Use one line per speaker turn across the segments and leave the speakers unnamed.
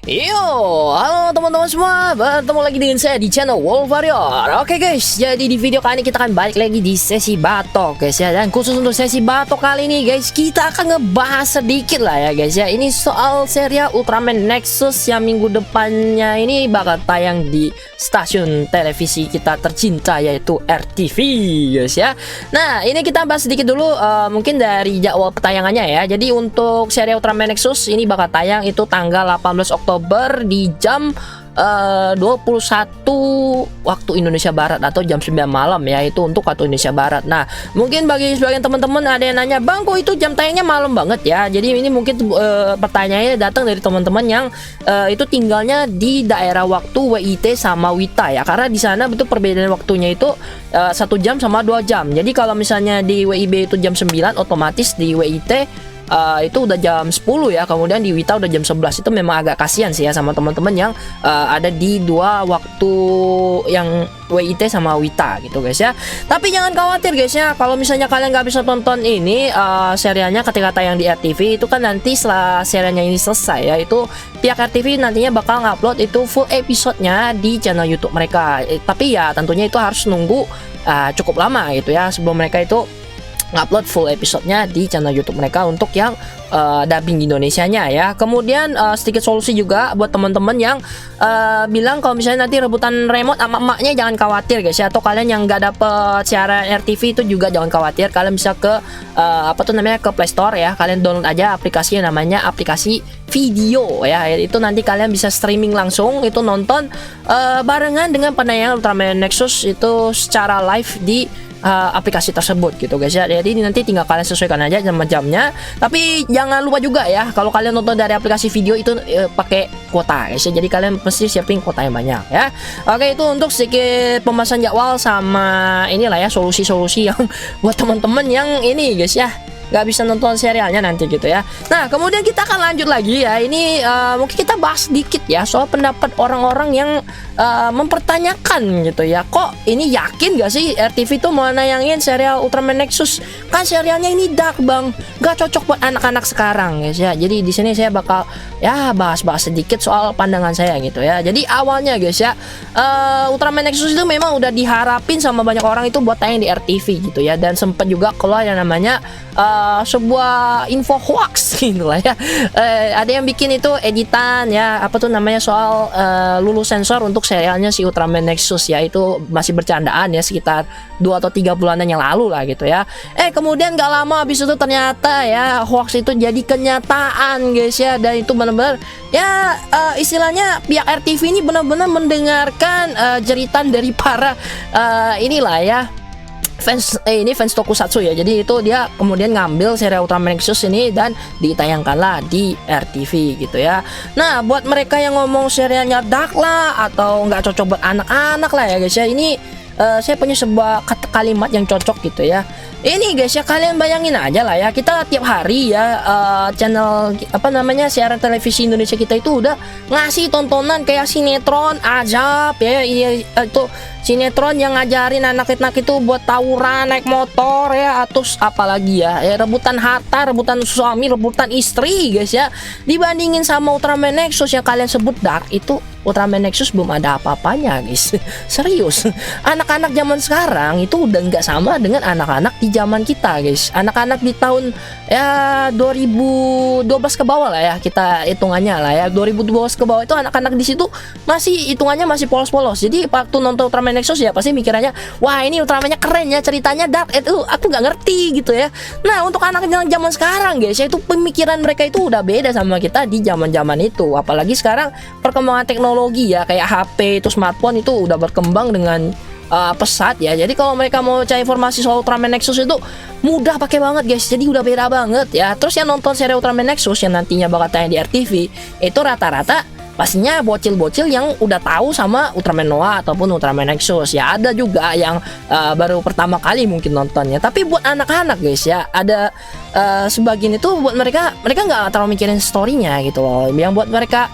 Yo, halo teman-teman semua, bertemu lagi dengan saya di channel Wolf Warrior. Oke guys, jadi di video kali ini kita akan balik lagi di sesi batok guys ya. Dan khusus untuk sesi batok kali ini guys, kita akan ngebahas sedikit lah ya guys ya. Ini soal serial Ultraman Nexus yang minggu depannya ini bakal tayang di stasiun televisi kita tercinta, yaitu RTV guys ya. Nah, ini kita bahas sedikit dulu mungkin dari jadwal tayangannya ya. Jadi untuk serial Ultraman Nexus ini bakal tayang itu tanggal 18 Oktober di jam 21 waktu Indonesia Barat atau jam 9 malam ya, itu untuk waktu Indonesia Barat. Nah, mungkin bagi sebagian teman-teman ada yang nanya, "Bang, kok itu jam tayangnya malam banget ya?" Jadi ini mungkin pertanyaannya datang dari teman-teman yang itu tinggalnya di daerah waktu WIT sama WITA ya. Karena di sana betul perbedaan waktunya itu 1 jam sama 2 jam. Jadi kalau misalnya di WIB itu jam 9, otomatis di WIT itu udah jam 10 ya, kemudian di Wita udah jam 11. Itu memang agak kasihan sih ya sama teman-teman yang ada di dua waktu yang WIT sama Wita gitu guys ya. Tapi jangan khawatir guys ya, kalau misalnya kalian nggak bisa tonton ini serialnya ketika tayang di RTV, itu kan nanti setelah serialnya ini selesai ya, itu pihak RTV nantinya bakal ngupload itu full episodenya di channel YouTube mereka. Tapi ya tentunya itu harus nunggu cukup lama gitu ya sebelum mereka itu ngupload full episodenya di channel YouTube mereka untuk yang dubbing Indonesianya ya. Kemudian sedikit solusi juga buat teman-teman yang bilang kalau misalnya nanti rebutan remote sama emaknya, jangan khawatir guys ya. Atau kalian yang nggak dapet siaran RTV itu juga jangan khawatir. Kalian bisa ke ke Play Store ya. Kalian download aja aplikasi yang namanya aplikasi video ya. Itu nanti kalian bisa streaming langsung, itu nonton barengan dengan penayangan Ultraman Nexus itu secara live di aplikasi tersebut gitu guys ya. Jadi nanti tinggal kalian sesuaikan aja jamnya. Tapi jangan lupa juga ya, kalau kalian nonton dari aplikasi video itu pakai kuota guys ya. Jadi kalian mesti siapin kuota yang banyak ya. Oke, itu untuk sedikit pembahasan jadwal sama inilah ya, solusi-solusi yang buat teman-teman yang ini guys ya nggak bisa nonton serialnya nanti gitu ya. Nah, kemudian kita akan lanjut lagi ya. Ini mungkin kita bahas sedikit ya soal pendapat orang-orang yang mempertanyakan gitu ya, kok ini yakin gak sih RTV tuh mau nayangin serial Ultraman Nexus? Kan serialnya ini dark bang, gak cocok buat anak-anak sekarang guys ya. Jadi di sini saya bakal ya bahas-bahas sedikit soal pandangan saya gitu ya. Jadi awalnya guys ya, Ultraman Nexus itu memang udah diharapin sama banyak orang itu buat tayang di RTV gitu ya. Dan sempat juga keluar yang namanya sebuah info hoax gitu lah ya. Ada yang bikin itu editan ya, apa tuh namanya, soal lulus sensor untuk serialnya si Ultraman Nexus ya. Itu masih bercandaan ya, sekitar 2 atau 3 bulanan yang lalu lah gitu ya. Kemudian gak lama habis itu ternyata ya hoax itu jadi kenyataan guys ya. Dan itu benar-benar ya istilahnya pihak RTV ini benar-benar mendengarkan jeritan dari para inilah ya fans tokusatsu ya. Jadi itu dia kemudian ngambil serial Ultraman Nexus ini dan ditayangkanlah di RTV gitu ya. Nah, buat mereka yang ngomong serialnya dark lah atau nggak cocok buat anak-anak lah ya guys ya, ini saya punya sebuah kalimat yang cocok gitu ya. Ini guys ya, kalian bayangin aja lah ya, kita tiap hari ya channel siaran televisi Indonesia kita itu udah ngasih tontonan kayak sinetron Ajab ya, itu sinetron yang ngajarin anak-anak itu buat tawuran naik motor ya, atau apalagi ya, rebutan harta, rebutan suami, rebutan istri guys ya. Dibandingin sama Ultraman Nexus yang kalian sebut dark, itu Ultraman Nexus belum ada apa-apanya guys. Serius, anak-anak zaman sekarang itu udah nggak sama dengan anak-anak di zaman kita guys. Anak-anak di tahun ya 2012 ke bawah lah ya, kita hitungannya lah ya, 2012 ke bawah itu anak-anak di situ masih hitungannya masih polos-polos. Jadi waktu nonton Ultraman Nexus ya pasti mikirnya, wah ini Ultramannya keren ya, ceritanya dark, itu aku nggak ngerti gitu ya. Nah, untuk anak yang zaman sekarang guys ya, itu pemikiran mereka itu udah beda sama kita di zaman-zaman itu. Apalagi sekarang perkembangan teknologi ya, kayak HP itu, smartphone itu udah berkembang dengan pesat ya. Jadi kalau mereka mau cari informasi soal Ultraman Nexus itu mudah pakai banget guys. Jadi udah beda banget ya. Terus yang nonton serial Ultraman Nexus yang nantinya bakal tayang di RTV itu rata-rata pastinya bocil-bocil yang udah tahu sama Ultraman Noah ataupun Ultraman Nexus ya. Ada juga yang baru pertama kali mungkin nontonnya. Tapi buat anak-anak guys ya, ada sebagian itu buat mereka nggak terlalu mikirin storynya gitu loh. Yang buat mereka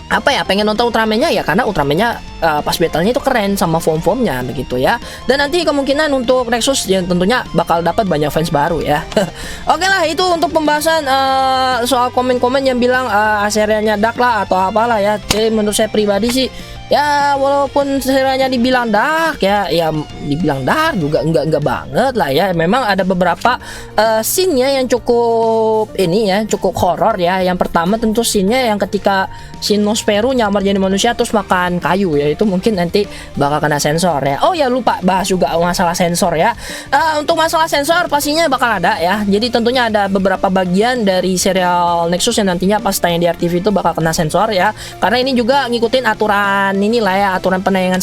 apa ya, pengen nonton Ultramannya ya karena Ultramannya pas battlenya itu keren sama form-formnya begitu ya. Dan nanti kemungkinan untuk Nexus ya tentunya bakal dapat banyak fans baru ya. Oke lah, itu untuk pembahasan soal komen-komen yang bilang serialnya dark lah atau apalah ya. Jadi menurut saya pribadi sih ya walaupun serialnya dibilang dark ya dibilang dark juga enggak banget lah ya. Memang ada beberapa scene-nya yang cukup cukup horor ya. Yang pertama tentu scene-nya yang ketika si Nosferatu nyamar jadi manusia terus makan kayu ya, itu mungkin nanti bakal kena sensor ya. Oh ya, lupa bahas juga masalah sensor ya. Untuk masalah sensor pastinya bakal ada ya. Jadi tentunya ada beberapa bagian dari serial Nexus yang nantinya pas tayang di RTV itu bakal kena sensor ya. Karena ini juga ngikutin aturan inilah ya, aturan penayangan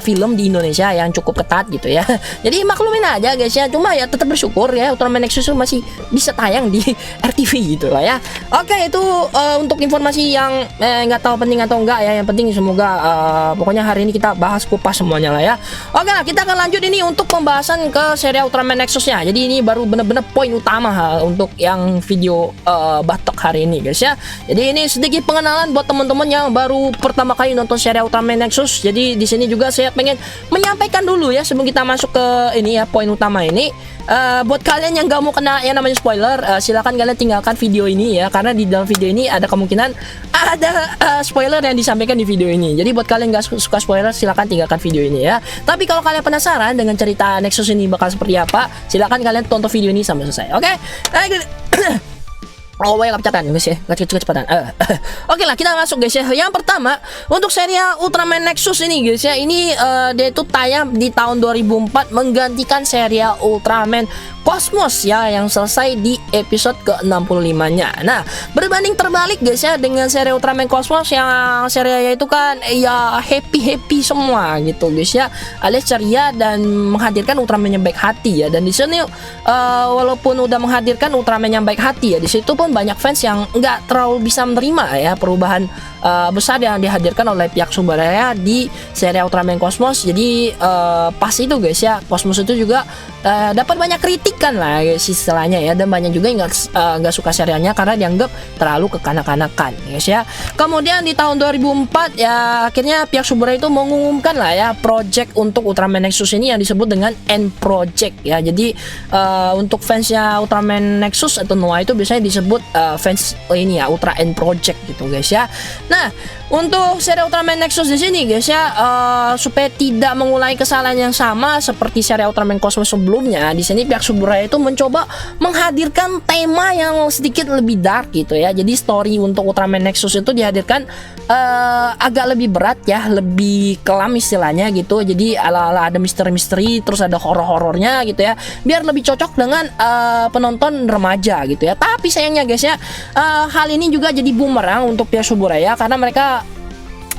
film di Indonesia yang cukup ketat gitu ya. Jadi maklumin aja guys ya. Cuma ya tetap bersyukur ya Ultraman Nexus masih bisa tayang di RTV gitu lah ya. Oke, itu untuk informasi yang nggak tahu penting atau enggak ya. Yang penting semoga pokoknya hari ini kita bahas kupas semuanya lah ya. Oke lah, kita akan lanjut ini untuk pembahasan ke serial Ultraman Nexusnya. Jadi ini baru bener-bener poin utama untuk yang video Batok hari ini guys ya. Jadi ini sedikit pengenalan buat teman-teman yang baru pertama kali nonton serial Ultraman Nexus. Jadi di sini juga saya pengen menyampaikan dulu ya sebelum kita masuk ke ini ya, poin utama ini. Buat kalian yang gak mau kena yang namanya spoiler, silakan kalian tinggalkan video ini ya, karena di dalam video ini ada kemungkinan ada spoiler yang disampaikan di video ini. Jadi buat kalian gak suka spoiler, silakan tinggalkan video ini ya. Tapi kalau kalian penasaran dengan cerita Nexus ini bakal seperti apa, silakan kalian tonton video ini sampai selesai. Oke? Oh, banyak kecepatan guys ya, kecepatan. Oke lah, kita masuk guys ya. Yang pertama untuk serial Ultraman Nexus ini guys ya, ini dia itu tayang di tahun 2004 menggantikan serial Ultraman Cosmos ya yang selesai di episode ke-65-nya. Nah, berbanding terbalik guys ya dengan serial Ultraman Cosmos yang serialnya itu kan ya happy semua gitu guys ya, alias ceria dan menghadirkan Ultraman yang baik hati ya. Dan di sini walaupun udah menghadirkan Ultraman yang baik hati ya, di situ pun banyak fans yang nggak terlalu bisa menerima ya perubahan besar yang dihadirkan oleh pihak sumbernya di serial Ultraman Cosmos. Jadi pas itu guys ya, Cosmos itu juga dapat banyak kritikan lah guys istilahnya ya, dan banyak juga yang nggak suka serialnya karena dianggap terlalu kekanak-kanakan guys ya. Kemudian di tahun 2004 ya akhirnya pihak sumbernya itu mengumumkan lah ya project untuk Ultraman Nexus ini yang disebut dengan End Project ya. Jadi untuk fansnya Ultraman Nexus atau Noah itu biasanya disebut fans ini ya Ultra End Project gitu guys ya. Nah, untuk seri Ultraman Nexus di sini guys ya, supaya tidak mengulangi kesalahan yang sama seperti seri Ultraman Cosmos sebelumnya, di sini pihak Suburaya itu mencoba menghadirkan tema yang sedikit lebih dark gitu ya. Jadi story untuk Ultraman Nexus itu dihadirkan agak lebih berat ya, lebih kelam istilahnya gitu. Jadi ala-ala ada misteri-misteri, terus ada horor-horornya gitu ya, biar lebih cocok dengan penonton remaja gitu ya. Tapi sayangnya guys ya, hal ini juga jadi bumerang untuk pihak Suburaya karena mereka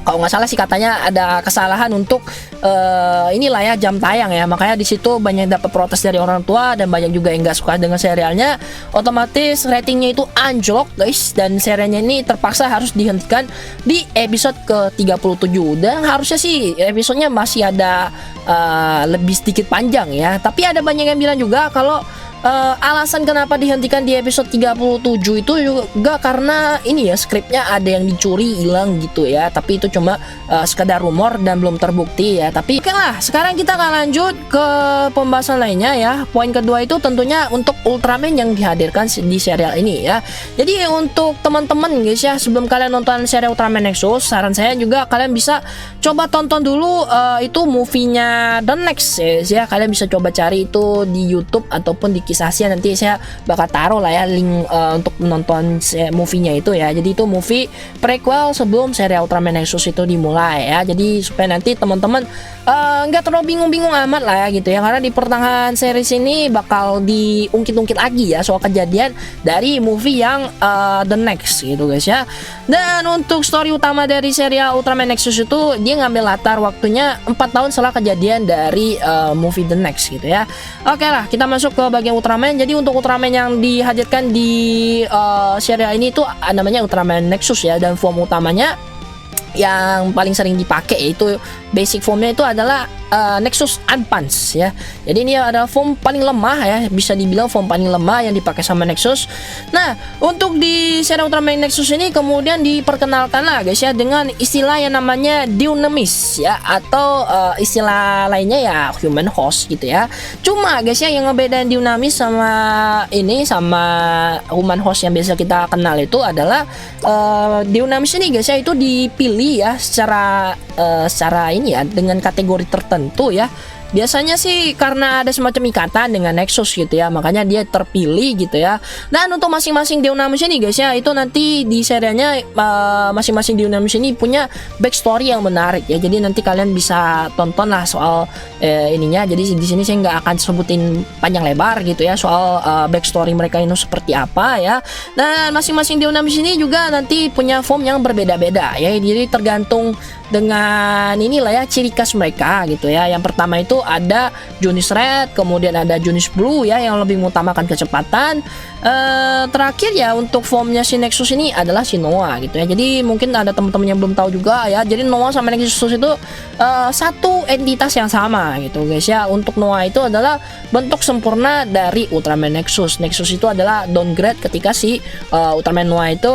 kalau nggak salah sih katanya ada kesalahan untuk inilah ya jam tayang ya, makanya di situ banyak dapat protes dari orang tua dan banyak juga yang nggak suka dengan serialnya. Otomatis ratingnya itu anjlok guys, dan serialnya ini terpaksa harus dihentikan di episode ke-37. Dan harusnya sih episodenya masih ada lebih sedikit panjang ya, tapi ada banyak yang bilang juga kalau alasan kenapa dihentikan di episode 37 itu juga karena ini ya, skripnya ada yang dicuri hilang gitu ya. Tapi itu cuma sekadar rumor dan belum terbukti ya. Tapi oke lah, sekarang kita akan lanjut ke pembahasan lainnya ya. Poin kedua itu tentunya untuk Ultraman yang dihadirkan di serial ini ya. Jadi untuk teman-teman guys ya, sebelum kalian nonton serial Ultraman Nexus, saran saya juga kalian bisa coba tonton dulu itu movie-nya The Next ya. Kalian bisa coba cari itu di YouTube ataupun di Kisahsia, nanti saya bakal taruh lah ya link untuk menonton movie-nya itu ya. Jadi itu movie prequel sebelum serial Ultraman Nexus itu dimulai ya. Jadi supaya nanti teman-teman nggak terlalu bingung-bingung amat lah ya gitu ya, karena di pertengahan series ini bakal diungkit-ungkit lagi ya soal kejadian dari movie yang The Next gitu guys ya. Dan untuk story utama dari serial Ultraman Nexus itu dia ngambil latar waktunya 4 tahun setelah kejadian dari movie The Next gitu ya. Oke lah, kita masuk ke bagian Ultraman. Jadi untuk Ultraman yang dihadirkan di serial ini itu namanya Ultraman Nexus ya, dan form utamanya yang paling sering dipakai, yaitu basic formnya itu adalah Nexus Advance ya. Jadi ini adalah form paling lemah ya, bisa dibilang form paling lemah yang dipakai sama Nexus. Nah, untuk di seri Ultraman Nexus ini kemudian diperkenalkan lah guys ya dengan istilah yang namanya Dynamis ya, atau istilah lainnya ya Human Host gitu ya. Cuma guys ya, yang ngebedain Dynamis sama ini sama Human Host yang biasa kita kenal itu adalah Dynamis ini guys ya itu dipilih ya secara ini ya dengan kategori tertentu ya. Biasanya sih karena ada semacam ikatan dengan Nexus gitu ya, makanya dia terpilih gitu ya. Dan untuk masing-masing Dynamis ini guys ya, itu nanti di serinya masing-masing Dynamis ini punya backstory yang menarik ya. Jadi nanti kalian bisa tonton lah soal ininya. Jadi di sini saya nggak akan sebutin panjang lebar gitu ya soal backstory mereka ini seperti apa ya. Dan masing-masing Dynamis ini juga nanti punya form yang berbeda-beda ya. Jadi tergantung dengan inilah ya ciri khas mereka gitu ya. Yang pertama itu ada Jonis Red, kemudian ada Jonis Blue ya yang lebih mengutamakan kecepatan. Terakhir ya untuk formnya si Nexus ini adalah si Noah gitu ya. Jadi mungkin ada teman-teman yang belum tahu juga ya. Jadi Noah sama Nexus itu satu entitas yang sama gitu guys ya. Untuk Noah itu adalah bentuk sempurna dari Ultraman Nexus. Nexus itu adalah downgrade ketika si Ultraman Noah itu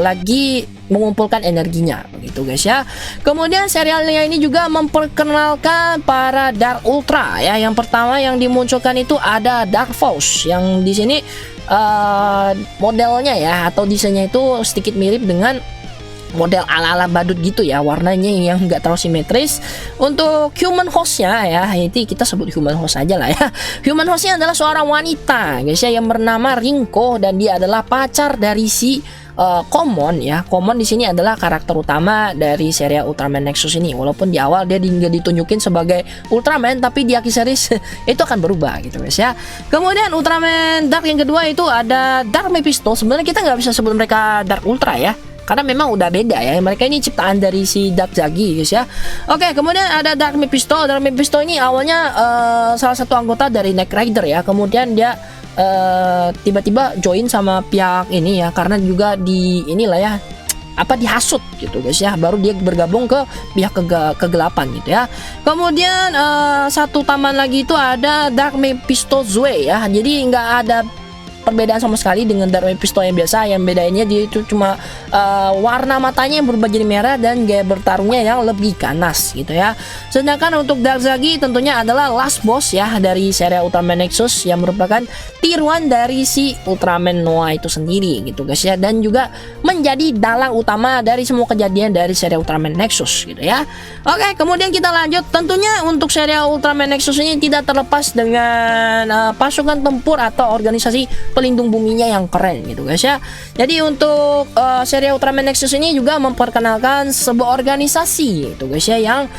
lagi mengumpulkan energinya begitu guys ya. Kemudian serialnya ini juga memperkenalkan para Dark Ultra ya. Yang pertama yang dimunculkan itu ada Dark Force yang di sini modelnya ya atau desainnya itu sedikit mirip dengan model ala-ala badut gitu ya, warnanya yang enggak terlalu simetris. Untuk Human Hostnya ya, itu kita sebut Human Host aja lah ya. Human Hostnya adalah seorang wanita guys ya yang bernama Rinko, dan dia adalah pacar dari si Common ya. Common di sini adalah karakter utama dari serial Ultraman Nexus ini. Walaupun di awal dia nggak ditunjukin sebagai Ultraman, tapi di akhir series itu akan berubah gitu guys ya. Kemudian Ultraman Dark yang kedua itu ada Dark Mephisto. Sebenarnya kita nggak bisa sebut mereka Dark Ultra ya, karena memang udah beda ya. Mereka ini ciptaan dari si Dark Zagi guys ya. Oke, kemudian ada Dark Mephisto. Dark Mephisto ini awalnya salah satu anggota dari Knight Rider ya. Kemudian dia tiba-tiba join sama pihak ini ya, karena juga di inilah ya dihasut gitu guys ya, baru dia bergabung ke pihak kegelapan gitu ya. Kemudian satu taman lagi itu ada Dark Mephisto Zoe ya. Jadi nggak ada perbedaan sama sekali dengan Dark Mephisto yang biasa. Yang bedanya dia itu cuma warna matanya yang berubah jadi merah dan gaya bertarungnya yang lebih ganas gitu ya. Sedangkan untuk Dark Zagi tentunya adalah last boss ya dari serial Ultraman Nexus yang merupakan tiruan dari si Ultraman Noah itu sendiri gitu guys ya, dan juga menjadi dalang utama dari semua kejadian dari serial Ultraman Nexus gitu ya. Oke, kemudian kita lanjut. Tentunya untuk serial Ultraman Nexus ini tidak terlepas dengan pasukan tempur atau organisasi pelindung buminya yang keren gitu guys ya. Jadi untuk seri Ultraman Nexus ini juga memperkenalkan sebuah organisasi gitu guys ya, yang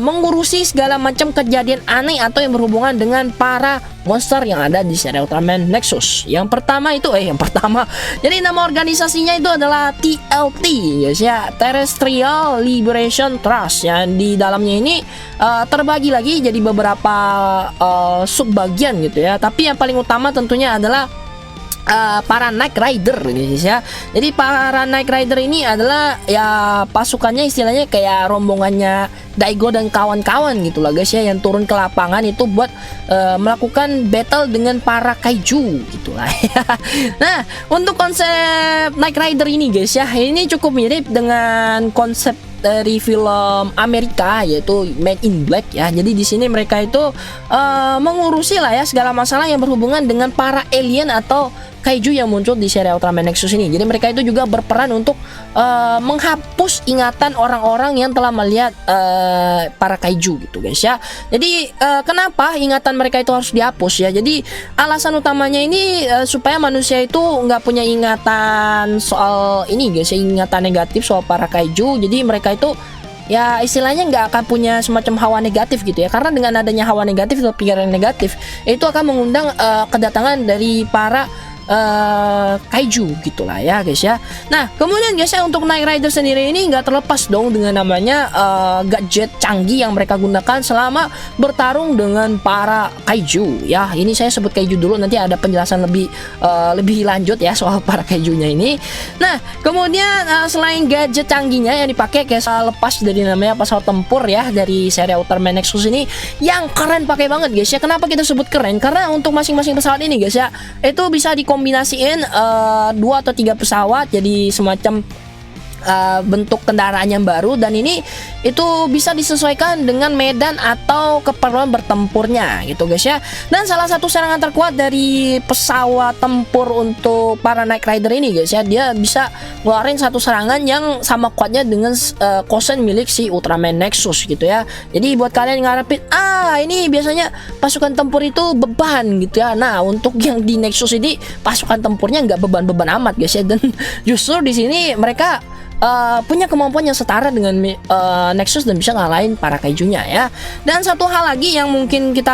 mengurusi segala macam kejadian aneh atau yang berhubungan dengan para monster yang ada di seri Ultraman Nexus. Yang pertama itu jadi nama organisasinya itu adalah TLT guys ya, Terrestrial Liberation Trust, yang di dalamnya ini terbagi lagi jadi beberapa subbagian gitu ya. Tapi yang paling utama tentunya adalah para Knight Rider guys ya. Jadi para Knight Rider ini adalah ya pasukannya istilahnya kayak rombongannya Daigo dan kawan-kawan gitu lah guys ya, yang turun ke lapangan itu buat melakukan battle dengan para kaiju gitulah ya. Nah, untuk konsep Knight Rider ini guys ya, ini cukup mirip dengan konsep dari film Amerika yaitu Men in Black ya. Jadi di sini mereka itu mengurusi lah ya segala masalah yang berhubungan dengan para alien atau kaiju yang muncul di serial Ultraman Nexus ini. Jadi mereka itu juga berperan untuk menghapus ingatan orang-orang yang telah melihat para kaiju gitu guys ya. Jadi kenapa ingatan mereka itu harus dihapus ya? Jadi alasan utamanya ini supaya manusia itu nggak punya ingatan soal ini guys ya, ingatan negatif soal para kaiju. Jadi mereka itu ya istilahnya nggak akan punya semacam hawa negatif gitu ya, karena dengan adanya hawa negatif atau pikiran negatif itu akan mengundang kedatangan dari para kaiju gitulah ya guys ya. Nah kemudian guys ya, untuk Knight Rider sendiri ini nggak terlepas dong dengan namanya gadget canggih yang mereka gunakan selama bertarung dengan para kaiju ya. Ini saya sebut kaiju dulu, nanti ada penjelasan lebih lanjut ya soal para kaijunya ini. Nah kemudian selain gadget canggihnya yang dipakai kayak lepas dari namanya pesawat tempur ya dari seri Ultraman Nexus ini yang keren pakai banget guys ya. Kenapa kita sebut keren? Karena untuk masing-masing pesawat ini guys ya, itu bisa dikombinasiin 2 atau 3 pesawat jadi semacam bentuk kendaraan yang baru, dan ini itu bisa disesuaikan dengan medan atau keperluan bertempurnya gitu guys ya. Dan salah satu serangan terkuat dari pesawat tempur untuk para Knight Rider ini guys ya, dia bisa ngeluarin satu serangan yang sama kuatnya dengan kosen milik si Ultraman Nexus gitu ya. Jadi buat kalian yang ngarepin ini biasanya pasukan tempur itu beban gitu ya, nah untuk yang di Nexus ini pasukan tempurnya nggak beban-beban amat guys ya. Dan justru di sini mereka punya kemampuan yang setara dengan Nexus dan bisa ngalahin para kaijunya ya. Dan satu hal lagi yang mungkin kita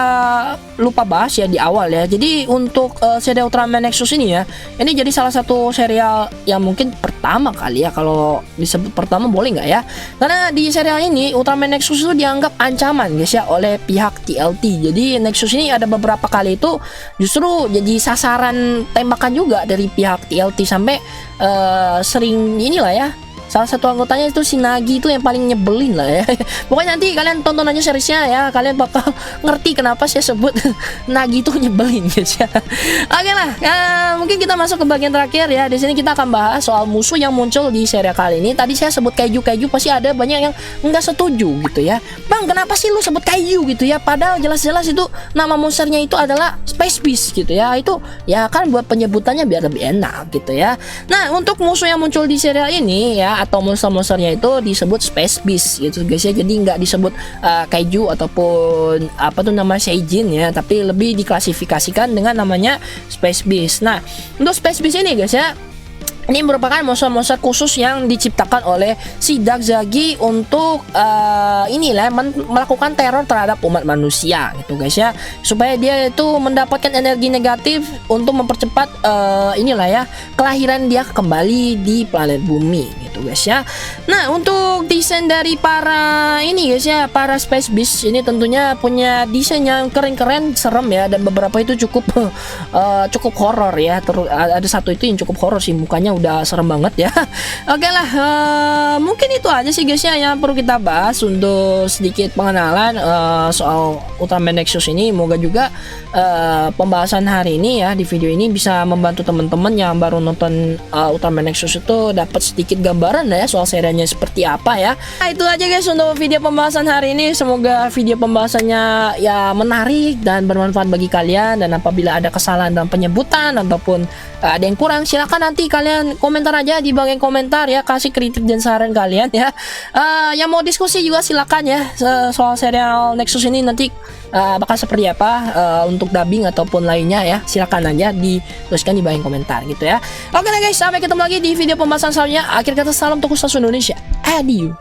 lupa bahas ya di awal ya, jadi untuk serial Ultraman Nexus ini ya, ini jadi salah satu serial yang mungkin pertama kali ya, kalau disebut pertama boleh nggak ya, karena di serial ini Ultraman Nexus itu dianggap ancaman guys ya oleh pihak TLT. Jadi Nexus ini ada beberapa kali itu justru jadi sasaran tembakan juga dari pihak TLT, sampai sering inilah ya, salah satu anggotanya itu si Nagi itu yang paling nyebelin lah ya. Pokoknya nanti kalian tonton aja seriesnya ya, kalian bakal ngerti kenapa saya sebut Nagi itu nyebelin guys ya. Oke lah, mungkin kita masuk ke bagian terakhir ya. Di sini kita akan bahas soal musuh yang muncul di serial kali ini. Tadi saya sebut kaiju, pasti ada banyak yang nggak setuju gitu ya. Bang, kenapa sih lu sebut kaiju gitu ya? Padahal jelas-jelas itu nama monsternya itu adalah Space Beast gitu ya. Itu ya kan buat penyebutannya biar lebih enak gitu ya. Nah, untuk musuh yang muncul di serial ini ya, atau monster-monsternya itu disebut Space Beast gitu guys ya. Jadi nggak disebut kaiju ataupun apa tuh nama Seijin ya, tapi lebih diklasifikasikan dengan namanya Space Beast. Nah untuk Space Beast ini guys ya, ini merupakan monster-monster khusus yang diciptakan oleh si Dakzagi untuk melakukan teror terhadap umat manusia gitu guys ya, supaya dia itu mendapatkan energi negatif untuk mempercepat kelahiran dia kembali di planet bumi gitu guys ya. Nah untuk desain dari para ini guys ya, para Space Beast ini tentunya punya desain yang keren-keren, serem ya, dan beberapa itu cukup horor ya. Ada satu itu yang cukup horor sih, mukanya udah serem banget ya. Oke lah, mungkin itu aja sih guys ya yang perlu kita bahas untuk sedikit pengenalan soal Ultraman Nexus ini. Moga juga pembahasan hari ini ya di video ini bisa membantu teman-teman yang baru nonton Ultraman Nexus itu dapat sedikit gambaran ya soal serinya seperti apa ya. Nah itu aja guys untuk video pembahasan hari ini. Semoga video pembahasannya ya menarik dan bermanfaat bagi kalian, dan apabila ada kesalahan dalam penyebutan ataupun ada yang kurang, silahkan nanti kalian komentar aja di bagian komentar ya, kasih kritik dan saran kalian ya. Yang mau diskusi juga silakan ya soal serial Nexus ini nanti bakal seperti apa untuk dubbing ataupun lainnya ya, silakan aja dituliskan di bagian komentar gitu ya. Oke lah guys, sampai ketemu lagi di video pembahasan selanjutnya. Akhir kata, salam untuk Indonesia. Adieu.